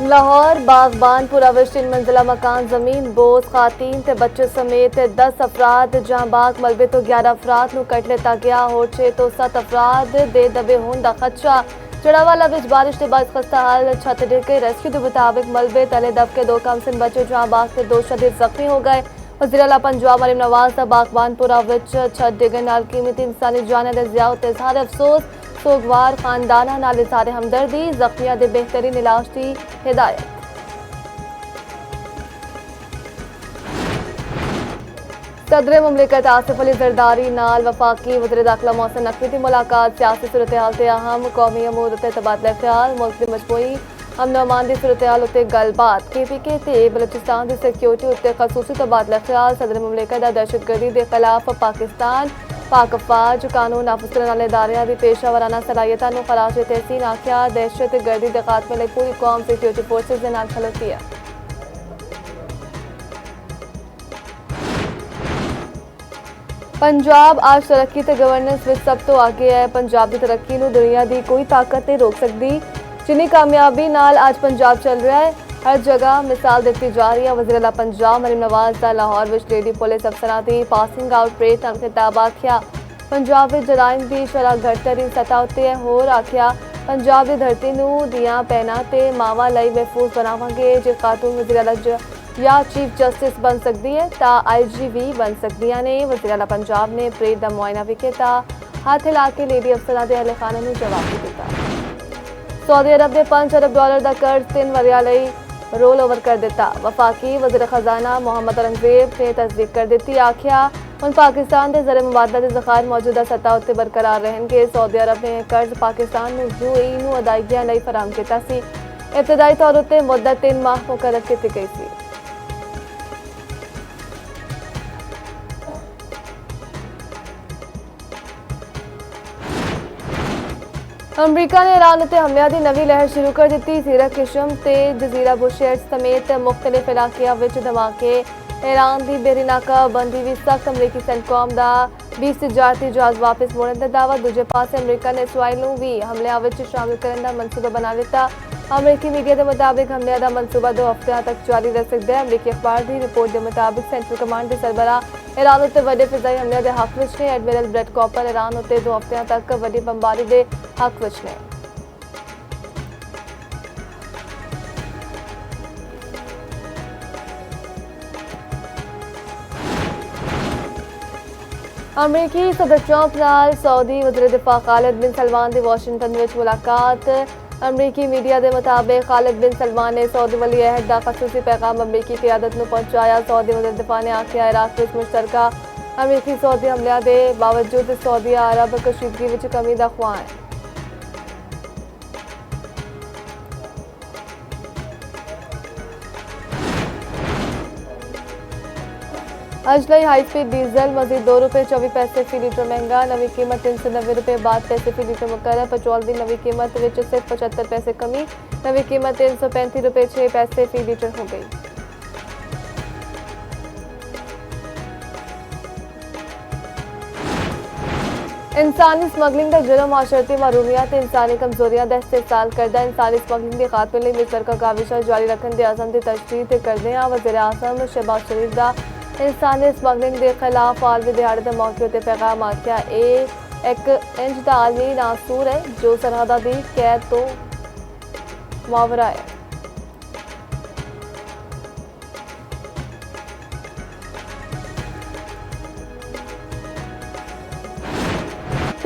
लाहौर बागबानपुरा विच 3 मंजिला मकान जमीन बोझ खातीन ते बच्चे समेत 10 अफराद जहां बाग मलबे तो 11 अफराद नूं कट लिता गया और 6 तो 7 अफराद दे दबे होने का खदशा। चढ़ावाला विच बारिश के बाद खस्ता हाल छत डिग गई। रेस्क्यू के मुताबिक मलबे तले दब के 2 कमसिन बचे जहां बाग के 2 शदीद जख्मी हो गए। वज़ीर आला पंजाब मरीम नवाज का बागबानपुरा विच छत डिगन नाल कीमती इंसानी जान दे ज़िया उत्ते इज़हार अफसोस। सोगवार खानदाना नाल इज़हार हमदर्दी। जख्मियां दे बेहतरीन इलाज की हिदायत। सदर मुमलिकत आसिफ अली जरदारी नाल वफाकी वज़ीर दाखिला मोहसिन नकवी की मुलाकात। सियासी सूरत हाल से अहम कौमी अमूर उत्ते तबादला ख्याल। मुल्क की मजमूई अमन अमान की सूरत हाल उत्ते गलबात। KPK ते बलोचिस्तान की सिक्योरिटी उत्ते खसूसी तबादला ख्याल। सदर मुमलिकत दा दहशतगर्दी के खिलाफ पाकिस्तान पाक अफवाज कानून नाफिज करने वाले इदारियां की पेशा वराना सलाहियतां नूं खराज तहसीन आख्या। दहशतगर्दी के खात्मे लई पूरी कौम सिक्योरिटी फोर्सिस दे नाल खलोती है। पंजाब आज तरक्की ते गवर्नेंस विच सब तो आगे है। पंजाब की तरक्की नूं दुनिया की कोई ताकत नहीं रोक सकती। जिन्नी कामयाबी नाल आज पंजाब चल रहा है, हर जगह मिसाल दी जा रही है। वज़ीर आला पंजाब मरीम नवाज का लाहौर विच लेडी पुलिस अफसरां की पासिंग आउट परेड नाल खिताब आख्या। पंजाब विच जराइम की शरह घटतरीन सतह उत्ते है। होर आख्या पंजाब की धरती नूं दियां पैना ते मावां लई महफूज बनावांगे। जे खातून वज़ीर आला या चीफ जस्टिस बन सकती है तो IG भी बन सकदियां ने। वज़ीर आला पंजाब ने परेड का मुआयना भी किया। हाथ हिला के लेडी अफसरां दे अहले खाने नूं जवाब भी दिता। सऊदी अरब ने $5 अरब का कर्ज 3 वरियां लई रोल ओवर कर दिता। वफाकी वज़ीर खजाना मोहम्मद औरंगजेब ने तस्दीक कर दी। आख्या हुण पाकिस्तान के ज़र मुबादला के ज़खायर मौजूदा सतह उत्ते बरकरार रहणगे। सऊदी अरब ने कर्ज पाकिस्तान नूं UAE नूं अदायगियां लई फराहम किया सी। इब्तदाई तौर उत्ते मुद्दत 3 माह मुकर्रर की गई सी। अमरीका ने ईरान उत्ते हमलियां दी नवी लहर शुरू कर दी। सीरक किशम ते जजीरा बुशेट समेत मुख्तलिफ इलाकियां विच धमाके। ईरान की बेरीनाका बंदी भी सख्त। अमरीकी सेंटकॉम का 20 तिजारती जहाज वापस मोड़ने का दावा। दूजे पासे अमरीका ने इसराइल नूं भी हमलियां विच शामिल करने का मनसूबा बना लिता। अमरीकी मीडिया के मुताबिक हमलियां का मनसूबा 2 हफ्तियां तक जारी रह सकता है। अमरीकी अखबार की रिपोर्ट के मुताबिक सेंट्रल कमांड के सरबराह ईरान उत्ते वड्डे फिजाई हमलियां के हक विच ने। एडमिरल ब्रेट कॉपर ईरान उत्ते 2 हफ्तियां तक वड्डी बमबारी के हक विच ने। अमरीकी सदर ट्रंप नाल सऊदी वज़ीर दिफा खालिद बिन सलमान की वाशिंगटन विच मुलाकात। अमरीकी मीडिया के मुताबिक खालिद बिन सलमान ने सऊदी वली अहद का खसूसी पैगाम अमरीकी क़यादत नूं पहुंचाया। सऊदी वज़ीर दिफा ने आख्या इराक विच मुश्तरका अमरीकी सऊदी हमलियां के बावजूद सऊदी अरब कशीदगी विच कमी का ख्वाह है। अज लई हाई स्पीड डीजल मजीद ₹2.24 फी लीटर महंगा। नवी कीमत ₹390 फी लीटर मुकर्रर। पेट्रोल की नवी कीमत विच सिर्फ 75 पैसे कमी। नवी कीमत ₹335.6 फी लीटर हो गई। इंसानी स्मगलिंग का जुर्म माशरती महरूमियत इंसानी कमजोरियां का इस्तेसाल करदा। इंसानी स्मगलिंग के खात्मे लई मुश्तरका काविशां जारी रखने के अज़म की तशदीद करदे आ। वज़ीर आज़म शहबाज शरीफ का इंसानी स्मगलिंग के खिलाफ आलमी दिहाड़े के मौके उत्ते पैगाम आख्या एक इंज का आलमी नासूर है जो सरहदा की कैद तो मुआवरा है।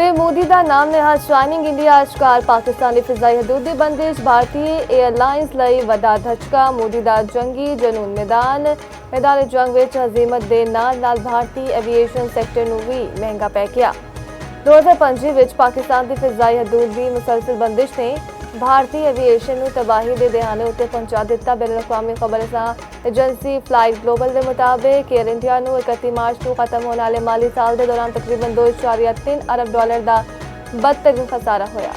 मोदी का नाम नेहाद शाइनिंग इंडिया अशकार पाकिस्तानी फिजाई हदूद की बंदिश। भारतीय एयरलाइंस लई वड्डा धचका। मोदी का जंगी जनून मैदान जंग विच हजीमत दे नाल नाल भारतीय एविएशन सैक्टर नूं भी महंगा पै गया। 2025 विच पाकिस्तान की फिजाई हदूद की मुसलसल बंदिश ने भारतीय एविएशन नूं तबाही के दहाने उत्ते पहुंचा दिता। बैनुल अक़वामी खबर एजेंसी फ्लाइट ग्लोबल के मुताबिक एयर इंडिया नूं 31 मार्च को खत्म होने वाले माली साल के दौरान तकरीबन $2.3 अरब का बदतरीन खसारा होया।